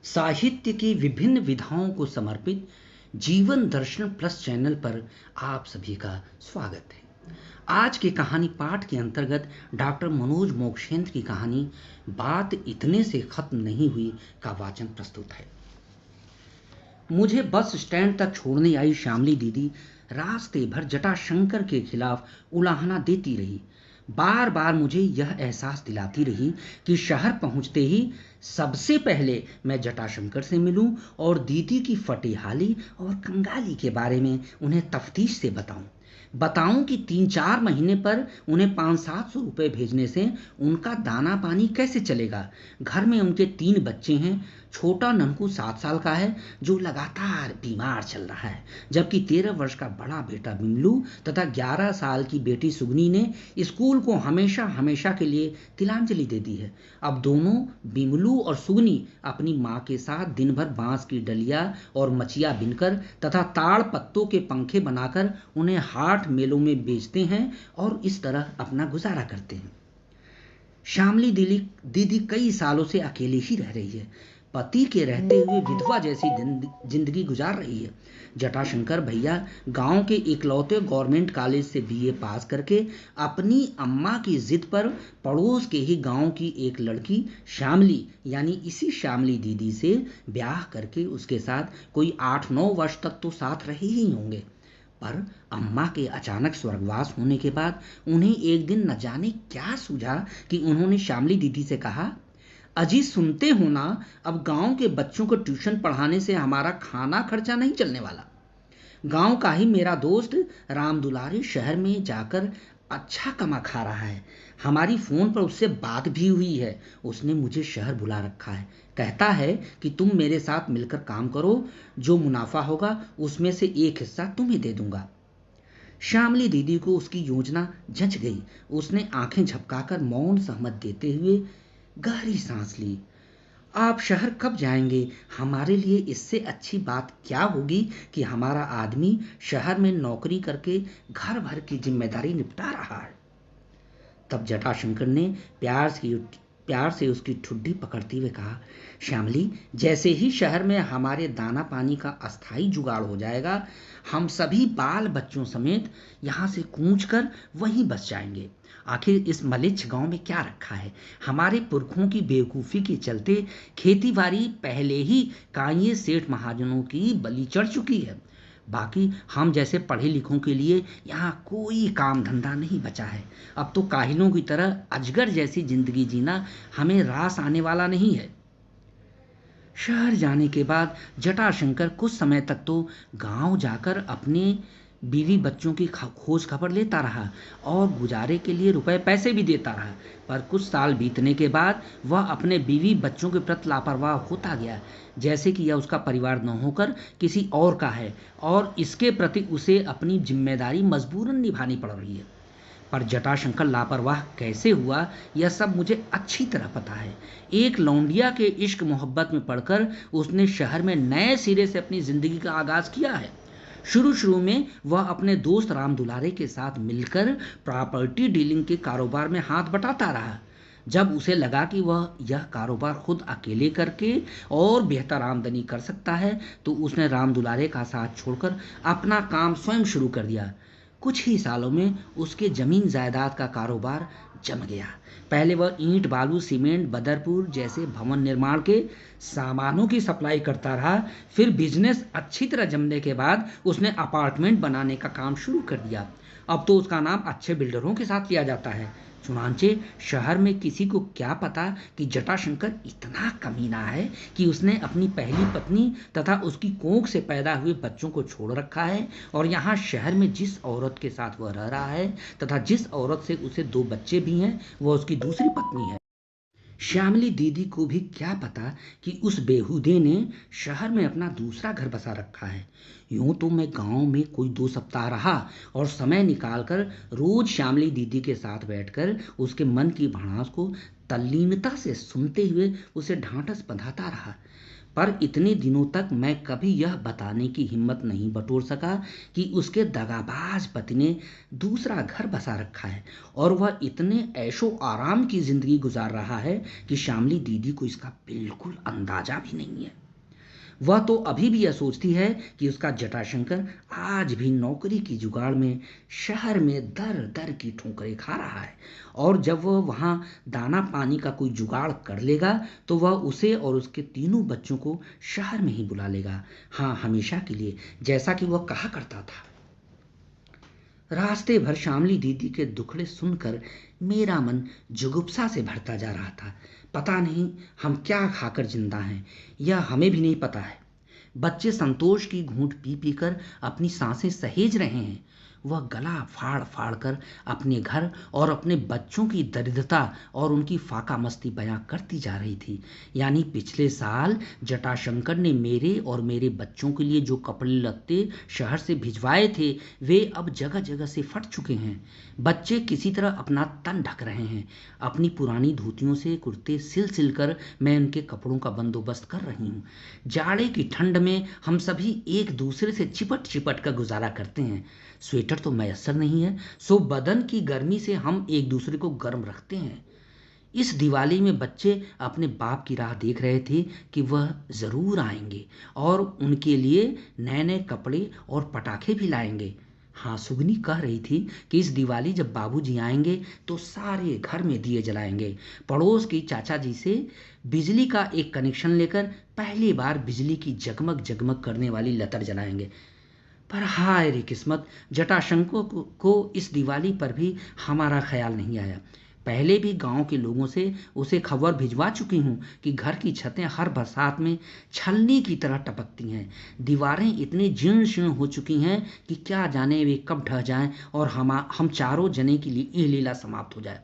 साहित्य की विभिन्न विधाओं को समर्पित जीवन दर्शन प्लस चैनल पर आप सभी का स्वागत है। आज के कहानी पाठ के अंतर्गत डॉक्टर मनोज मोक्षेंद्र की कहानी बात इतने से खत्म नहीं हुई का वाचन प्रस्तुत है। मुझे बस स्टैंड तक छोड़ने आई श्यामली दीदी रास्ते भर जटाशंकर के खिलाफ उलाहना देती रही। बार बार मुझे यह एहसास दिलाती रही कि शहर पहुंचते ही सबसे पहले मैं जटाशंकर से मिलूं और दीदी की फटेहाली और कंगाली के बारे में उन्हें तफ्तीश से बताऊं कि 3-4 महीने पर उन्हें 500-700 रुपये भेजने से उनका दाना पानी कैसे चलेगा। घर में उनके 3 बच्चे हैं। छोटा ननकू 7 साल का है जो लगातार बीमार चल रहा है, जबकि 13 वर्ष का बड़ा बेटा बिमलू तथा 11 साल की बेटी सुगनी ने स्कूल को हमेशा हमेशा के लिए तिलांजलि दे दी है। अब दोनों बिमलू और सुगनी अपनी माँ के साथ दिन भर बांस की डलिया और मचिया बिनकर तथा ताड़ पत्तों के पंखे बनाकर उन्हें हाट मेलों में बेचते हैं और इस तरह अपना गुजारा करते हैं। श्यामली दीदी कई सालों से अकेली ही रह रही है। पति के रहते हुए विधवा जैसी जिंदगी गुजार रही है। जटाशंकर भैया गांव के इकलौते गवर्नमेंट कॉलेज से बीए पास करके अपनी अम्मा की जिद पर पड़ोस के ही गांव की एक लड़की श्यामली यानी इसी श्यामली दीदी से ब्याह करके उसके साथ कोई 8-9 वर्ष तक तो साथ रहे ही होंगे। पर अम्मा के अचानक स्वर्गवास होने के बाद उन्हें एक दिन न जाने क्या सूझा कि उन्होंने श्यामली दीदी से कहा, अजी सुनते हो ना, अब गांव के बच्चों को ट्यूशन पढ़ाने से हमारा खाना खर्चा नहीं चलने वाला। गांव का ही मेरा दोस्त राम दुलारी शहर में जाकर अच्छा कमा खा रहा है। हमारी फोन पर उससे बात भी हुई है। उसने मुझे शहर बुला रखा है। कहता है कि तुम मेरे साथ मिलकर काम करो, जो मुनाफा होगा उसमें से एक हिस्सा तुम्हें दे दूंगा। श्यामली दीदी को उसकी योजना जच गई। उसने आंखें झपकाकर मौन सहमत देते हुए गहरी सांस ली। आप शहर कब जाएंगे? हमारे लिए इससे अच्छी बात क्या होगी कि हमारा आदमी शहर में नौकरी करके घर भर की जिम्मेदारी निपटा रहा है। तब जटाशंकर ने प्यार से उसकी ठुड्डी पकड़ते हुए कहा, श्यामली, जैसे ही शहर में हमारे दाना पानी का अस्थाई जुगाड़ हो जाएगा, हम सभी बाल बच्चों समेत यहाँ से कूच कर वहीं बस जाएंगे। आखिर इस मलिच्छ गांव में क्या रखा है? हमारे पुरखों की बेवकूफ़ी के चलते खेती बाड़ी पहले ही कांये सेठ महाजनों की बलि चढ़ चुकी है। बाकी हम जैसे पढ़े लिखों के लिए यहाँ कोई काम धंधा नहीं बचा है। अब तो काहिलों की तरह अजगर जैसी जिंदगी जीना हमें रास आने वाला नहीं है। शहर जाने के बाद जटाशंकर कुछ समय तक तो गांव जाकर अपने बीवी बच्चों की खोज खबर लेता रहा और गुजारे के लिए रुपए पैसे भी देता रहा। पर कुछ साल बीतने के बाद वह अपने बीवी बच्चों के प्रति लापरवाह होता गया, जैसे कि यह उसका परिवार न होकर किसी और का है और इसके प्रति उसे अपनी जिम्मेदारी मजबूरन निभानी पड़ रही है। पर जटाशंकर लापरवाह कैसे हुआ, यह सब मुझे अच्छी तरह पता है। एक लौंडिया के इश्क मोहब्बत में पड़कर उसने शहर में नए सिरे से अपनी जिंदगी का आगाज किया है। शुरू शुरू में वह अपने दोस्त राम दुलारे के साथ मिलकर प्रॉपर्टी डीलिंग के कारोबार में हाथ बटाता रहा। जब उसे लगा कि वह यह कारोबार खुद अकेले करके और बेहतर आमदनी कर सकता है, तो उसने राम दुलारे का साथ छोड़कर अपना काम स्वयं शुरू कर दिया। कुछ ही सालों में उसके जमीन जायदाद का कारोबार जम गया। पहले वह ईंट बालू सीमेंट बदरपुर जैसे भवन निर्माण के सामानों की सप्लाई करता रहा। फिर बिजनेस अच्छी तरह जमने के बाद उसने अपार्टमेंट बनाने का काम शुरू कर दिया। अब तो उसका नाम अच्छे बिल्डरों के साथ लिया जाता है। चुनांचे शहर में किसी को क्या पता कि जटाशंकर इतना कमीना है कि उसने अपनी पहली पत्नी तथा उसकी कोख से पैदा हुए बच्चों को छोड़ रखा है और यहाँ शहर में जिस औरत के साथ वह रह रहा है तथा जिस औरत से उसे 2 बच्चे भी हैं, वह उसकी दूसरी पत्नी है। श्यामली दीदी को भी क्या पता कि उस बेहुदे ने शहर में अपना दूसरा घर बसा रखा है। यूं तो मैं गांव में कोई 2 सप्ताह रहा और समय निकालकर रोज श्यामली दीदी के साथ बैठकर उसके मन की भड़ास को तल्लीनता से सुनते हुए उसे ढांढस बंधाता रहा। पर इतने दिनों तक मैं कभी यह बताने की हिम्मत नहीं बटोर सका कि उसके दगाबाज पति ने दूसरा घर बसा रखा है और वह इतने ऐशो आराम की जिंदगी गुजार रहा है कि शामली दीदी को इसका बिल्कुल अंदाजा भी नहीं है। वह तो अभी भी यह सोचती है कि उसका जटाशंकर आज भी नौकरी की जुगाड़ में शहर में दर दर की ठोकरें खा रहा है, और जब वह वहां दाना पानी का कोई जुगाड़ कर लेगा तो वह उसे और उसके तीनों बच्चों को शहर में ही बुला लेगा, हाँ हमेशा के लिए, जैसा कि वह कहा करता था। रास्ते भर शामली दीदी के दुखड़े सुनकर मेरा मन जुगुप्सा से भरता जा रहा था। पता नहीं हम क्या खाकर जिंदा हैं, यह हमें भी नहीं पता है। बच्चे संतोष की घूंट पी पी कर अपनी सांसें सहेज रहे हैं। वह गला फाड़ फाड़ कर अपने घर और अपने बच्चों की दरिद्रता और उनकी फाका मस्ती बयां करती जा रही थी। यानी पिछले साल जटाशंकर ने मेरे और मेरे बच्चों के लिए जो कपड़े लत्ते शहर से भिजवाए थे वे अब जगह जगह से फट चुके हैं। बच्चे किसी तरह अपना तन ढक रहे हैं। अपनी पुरानी धोतियों से कुर्ते सिल सिल कर मैं उनके कपड़ों का बंदोबस्त कर रही हूँ। जाड़े की ठंड में हम सभी एक दूसरे से चिपट चिपट कर गुजारा करते हैं। स्वेटर तो मैसर नहीं है, सो बदन की गर्मी से हम एक दूसरे को गर्म रखते हैं। इस दिवाली में बच्चे अपने बाप की राह देख रहे थे कि वह जरूर आएंगे और उनके लिए नए नए कपड़े और पटाखे भी लाएंगे। हाँ, सुगनी कह रही थी कि इस दिवाली जब बाबूजी आएंगे तो सारे घर में दिए जलाएंगे। पड़ोस की चाचा जी से बिजली का एक कनेक्शन लेकर पहली बार बिजली की जगमग जगमग करने वाली लतर जलाएंगे। पर हाय रे किस्मत, जटाशंकर को इस दिवाली पर भी हमारा ख्याल नहीं आया। पहले भी गांव के लोगों से उसे खबर भिजवा चुकी हूं कि घर की छतें हर बरसात में छलनी की तरह टपकती हैं। दीवारें इतनी जीर्ण शीर्ण हो चुकी हैं कि क्या जाने वे कब ढह जाएं और हम चारों जने की ये लीला समाप्त हो जाए।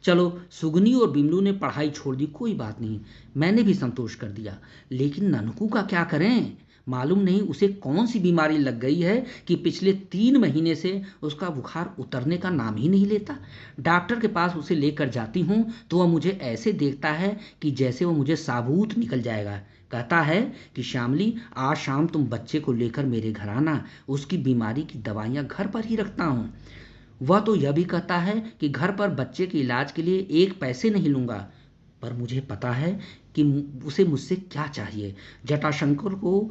चलो, सुगनी और बिमलू ने पढ़ाई छोड़ दी, कोई बात नहीं, मैंने भी संतोष कर दिया। लेकिन ननकू का क्या करें? मालूम नहीं उसे कौन सी बीमारी लग गई है कि पिछले 3 महीने से उसका बुखार उतरने का नाम ही नहीं लेता। डॉक्टर के पास उसे लेकर जाती हूँ तो वह मुझे ऐसे देखता है कि जैसे वह मुझे साबूत निकल जाएगा। कहता है कि श्यामली, आज शाम तुम बच्चे को लेकर मेरे घर आना, उसकी बीमारी की दवाइयाँ घर पर ही रखता हूँ। वह तो यह भी कहता है कि घर पर बच्चे के इलाज के लिए एक पैसे नहीं लूंगा। पर मुझे पता है कि उसे मुझसे क्या चाहिए। जटाशंकर को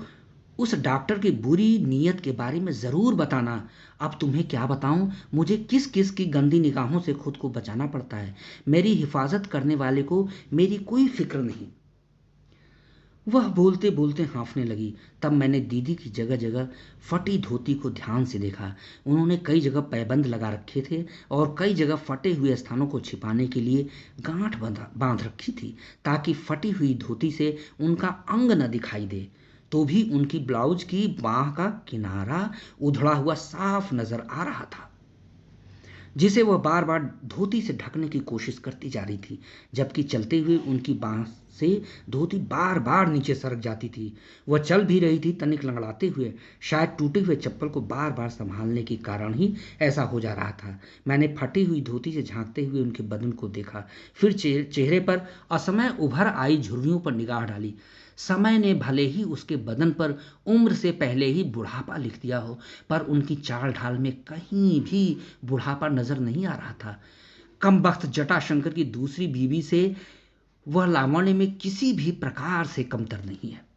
उस डॉक्टर की बुरी नीयत के बारे में जरूर बताना। अब तुम्हें क्या बताऊं, मुझे किस किस की गंदी निगाहों से खुद को बचाना पड़ता है। मेरी हिफाजत करने वाले को मेरी कोई फिक्र नहीं। वह बोलते बोलते हाँफने लगी। तब मैंने दीदी की जगह जगह फटी धोती को ध्यान से देखा। उन्होंने कई जगह पैबंद लगा रखे थे और कई जगह फटे हुए स्थानों को छिपाने के लिए गांठ बांध रखी थी, ताकि फटी हुई धोती से उनका अंग न दिखाई दे। तो भी उनकी ब्लाउज की बाह का किनारा उधड़ा हुआ साफ नजर आ रहा था, जिसे वह बार बार धोती से ढकने की कोशिश करती जा रही थी, जबकि चलते हुए उनकी बांह से धोती बार बार नीचे सरक जाती थी। वह चल भी रही थी तनिक लंगड़ाते हुए। शायद टूटे हुए चप्पल को बार बार संभालने के कारण ही ऐसा हो जा रहा था। मैंने फटी हुई धोती से झांकते हुए उनके बदन को देखा, फिर चेहरे पर असमय उभर आई झुर्रियों पर निगाह डाली। समय ने भले ही उसके बदन पर उम्र से पहले ही बुढ़ापा लिख दिया हो, पर उनकी चाल ढाल में कहीं भी बुढ़ापा नजर नहीं आ रहा था। कम वक्त जटाशंकर की दूसरी बीवी से वह लावण्य में किसी भी प्रकार से कमतर नहीं है।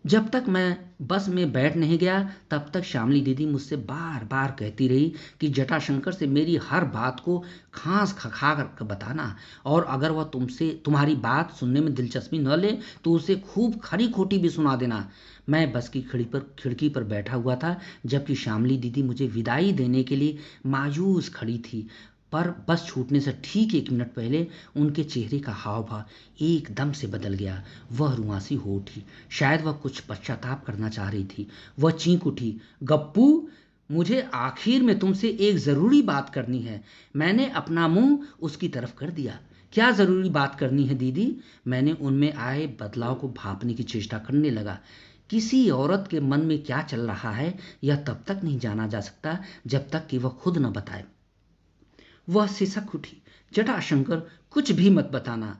जब तक मैं बस में बैठ नहीं गया तब तक श्यामली दीदी मुझसे बार बार कहती रही कि जटाशंकर से मेरी हर बात को खास खखा कर बताना, और अगर वह तुमसे तुम्हारी बात सुनने में दिलचस्पी न ले तो उसे खूब खरी खोटी भी सुना देना। मैं बस की खिड़की पर बैठा हुआ था, जबकि श्यामली दीदी मुझे विदाई देने के लिए मायूस खड़ी थी। पर बस छूटने से ठीक 1 मिनट पहले उनके चेहरे का हाव भाव एकदम से बदल गया। वह रुआंसी हो उठी। शायद वह कुछ पश्चाताप करना चाह रही थी। वह चीख उठी, गप्पू, मुझे आखिर में तुमसे एक जरूरी बात करनी है। मैंने अपना मुंह उसकी तरफ कर दिया। क्या जरूरी बात करनी है दीदी? मैंने उनमें आए बदलाव को भांपने की चेष्टा करने लगा। किसी औरत के मन में क्या चल रहा है यह तब तक नहीं जाना जा सकता जब तक कि वह खुद न बताए। वह सिसक उठी। जटाशंकर, कुछ भी मत बताना,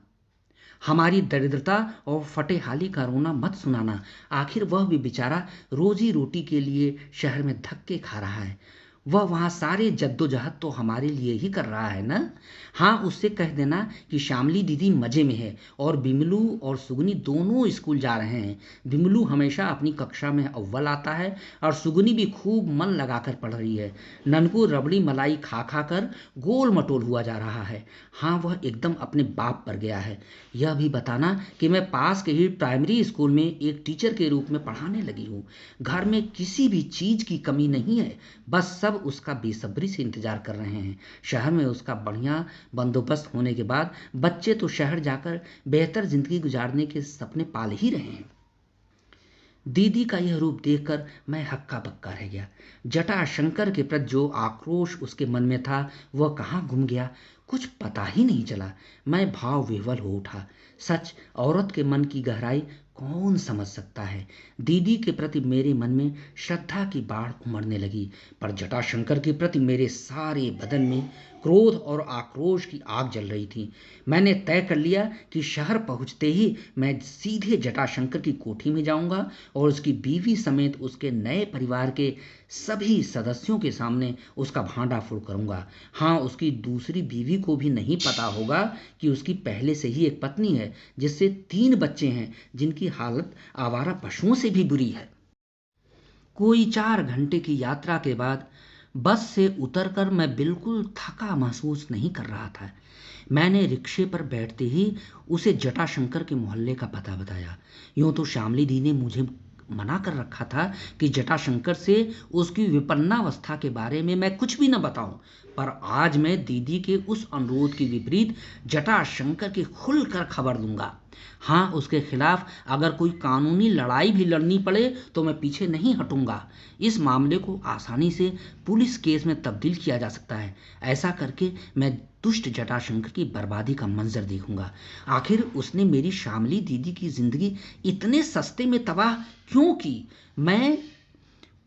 हमारी दरिद्रता और फटेहाली का रोना मत सुनाना। आखिर वह भी बेचारा रोजी रोटी के लिए शहर में धक्के खा रहा है। वह वहाँ सारे जद्दोजहद तो हमारे लिए ही कर रहा है ना। हाँ, उससे कह देना कि श्यामली दीदी मजे में है और बिमलू और सुगनी दोनों स्कूल जा रहे हैं। बिमलू हमेशा अपनी कक्षा में अव्वल आता है और सुगनी भी खूब मन लगाकर पढ़ रही है। ननकू रबड़ी मलाई खा खा कर गोल मटोल हुआ जा रहा है। हाँ, वह एकदम अपने बाप पर गया है। यह भी बताना कि मैं पास के ही प्राइमरी स्कूल में एक टीचर के रूप में पढ़ाने लगी हूँ। घर में किसी भी चीज की कमी नहीं है, बस सब उसका बेसब्री से इंतजार कर रहे हैं। शहर में उसका बढ़िया बंदोबस्त होने के बाद बच्चे तो शहर जाकर बेहतर जिंदगी गुजारने के सपने पाल ही रहे हैं। दीदी का यह रूप देखकर मैं हक्का बक्का रह गया। जटाशंकर के प्रति जो आक्रोश उसके मन में था वह कहाँ गुम गया, कुछ पता ही नहीं चला। मैं भाव विह्वल हो उठा। सच, औरत के मन की गहराई कौन समझ सकता है। दीदी के प्रति मेरे मन में श्रद्धा की बाढ़ उमड़ने लगी, पर जटाशंकर के प्रति मेरे सारे बदन में क्रोध और आक्रोश की आग जल रही थी। मैंने तय कर लिया कि शहर पहुंचते ही मैं सीधे जटाशंकर की कोठी में जाऊंगा और उसकी बीवी समेत उसके नए परिवार के सभी सदस्यों के सामने उसका भांडाफोड़ करूंगा। हाँ, उसकी दूसरी बीवी को भी नहीं पता होगा कि उसकी पहले से ही एक पत्नी है जिससे 3 बच्चे हैं, जिनकी हालत आवारा पशुओं से भी बुरी है। कोई 4 घंटे की यात्रा के बाद बस से उतरकर मैं बिल्कुल थका महसूस नहीं कर रहा था। मैंने रिक्शे पर बैठते ही उसे जटाशंकर के मोहल्ले का पता बताया। यूं तो श्यामली दी ने मुझे मना कर रखा था कि जटाशंकर से उसकी विपन्नावस्था के बारे में मैं कुछ भी न बताऊं, पर आज मैं दीदी के उस अनुरोध के विपरीत जटाशंकर की खुलकर खबर दूंगा। हाँ, उसके खिलाफ अगर कोई कानूनी लड़ाई भी लड़नी पड़े तो मैं पीछे नहीं हटूंगा। इस मामले को आसानी से पुलिस केस में तब्दील किया जा सकता है। ऐसा करके मैं दुष्ट जटाशंकर की बर्बादी का मंजर देखूंगा। आखिर उसने मेरी श्यामली दीदी की जिंदगी इतने सस्ते में तबाह क्यों की। मैं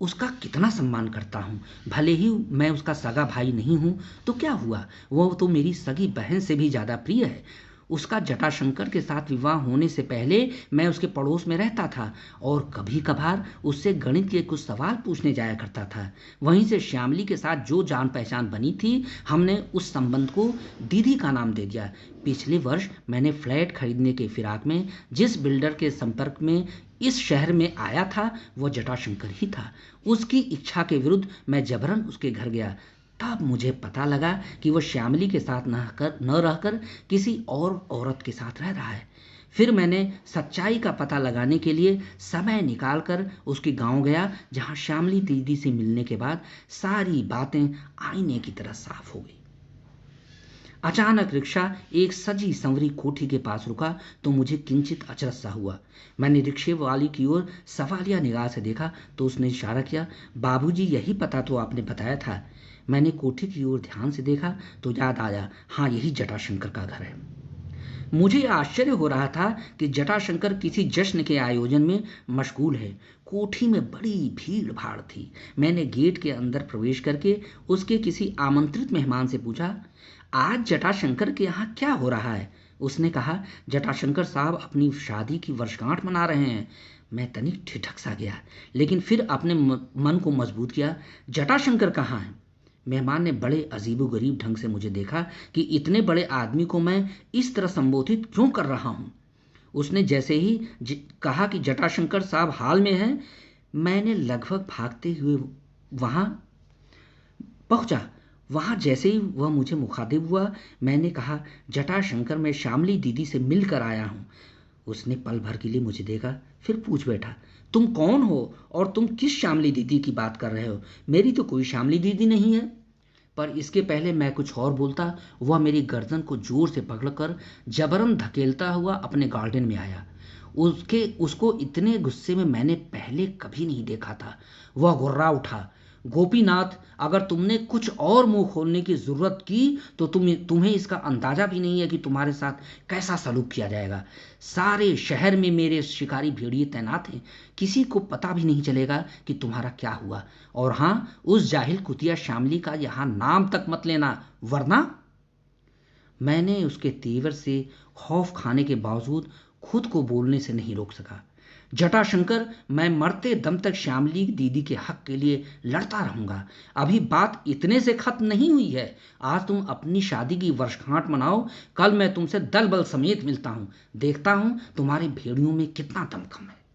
उसका कितना सम्मान करता हूँ। भले ही मैं उसका सगा भाई नहीं हूँ तो क्या हुआ, वो तो मेरी सगी बहन से भी ज्यादा प्रिय है। उसका जटाशंकर के साथ विवाह होने से पहले मैं उसके पड़ोस में रहता था और कभी कभार उससे गणित के कुछ सवाल पूछने जाया करता था। वहीं से श्यामली के साथ जो जान पहचान बनी थी, हमने उस संबंध को दीदी का नाम दे दिया। पिछले वर्ष मैंने फ्लैट खरीदने के फिराक में जिस बिल्डर के संपर्क में इस शहर में आया था वह जटाशंकर ही था। उसकी इच्छा के विरुद्ध मैं जबरन उसके घर गया। तब मुझे पता लगा कि वह श्यामली के साथ न रहकर किसी और औरत के साथ रह रहा है। फिर मैंने सच्चाई का पता लगाने के लिए समय निकालकर उसके गांव गया, जहां श्यामली दीदी से मिलने के बाद सारी बातें आईने की तरह साफ हो गई। अचानक रिक्शा एक सजी संवरी कोठी के पास रुका तो मुझे किंचित अचरज सा हुआ। मैंने रिक्शे वाली की ओर सवालिया निगाह से देखा तो उसने इशारा किया, बाबूजी, यही पता तो आपने बताया था। मैंने कोठी की ओर ध्यान से देखा तो याद आया, हाँ, यही जटाशंकर का घर है। मुझे आश्चर्य हो रहा था कि जटाशंकर किसी जश्न के आयोजन में मशगूल है। कोठी में बड़ी भीड़ भाड़ थी। मैंने गेट के अंदर प्रवेश करके उसके किसी आमंत्रित मेहमान से पूछा, आज जटाशंकर के यहाँ क्या हो रहा है। उसने कहा, जटाशंकर साहब अपनी शादी की वर्षगांठ मना रहे हैं। मैं तनिक ठिठक सा गया, लेकिन फिर अपने मन को मजबूत किया। जटाशंकर कहाँ है। मेहमान ने बड़े अजीबोगरीब ढंग से मुझे देखा कि इतने बड़े आदमी को मैं इस तरह संबोधित क्यों कर रहा हूं। उसने जैसे ही कहा कि जटाशंकर साहब हाल में हैं, मैंने लगभग भागते हुए वहां पहुंचा। वहां जैसे ही वह मुझे मुखातिब हुआ, मैंने कहा, जटाशंकर, मैं श्यामली दीदी से मिलकर आया हूं। उसने पल भर के लिए मुझे देखा, फिर पूछ बैठा, तुम कौन हो और तुम किस श्यामली दीदी की बात कर रहे हो। मेरी तो कोई श्यामली दीदी नहीं है। पर इसके पहले मैं कुछ और बोलता, वह मेरी गर्दन को जोर से पकड़कर जबरन धकेलता हुआ अपने गार्डन में आया। उसको इतने गुस्से में मैंने पहले कभी नहीं देखा था। वह गुर्रा उठा, गोपीनाथ, अगर तुमने कुछ और मुंह खोलने की जरूरत की तो तुम्हें इसका अंदाजा भी नहीं है कि तुम्हारे साथ कैसा सलूक किया जाएगा। सारे शहर में मेरे शिकारी भेड़िए तैनात हैं, किसी को पता भी नहीं चलेगा कि तुम्हारा क्या हुआ। और हाँ, उस जाहिल कुतिया श्यामली का यहां नाम तक मत लेना, वरना। मैंने उसके तेवर से खौफ खाने के बावजूद खुद को बोलने से नहीं रोक सका। जटाशंकर, मैं मरते दम तक श्यामली दीदी के हक के लिए लड़ता रहूंगा। अभी बात इतने से खत्म नहीं हुई है। आज तुम अपनी शादी की वर्षगांठ मनाओ, कल मैं तुमसे दल बल समेत मिलता हूं। देखता हूं तुम्हारे भेड़ियों में कितना दमखम है।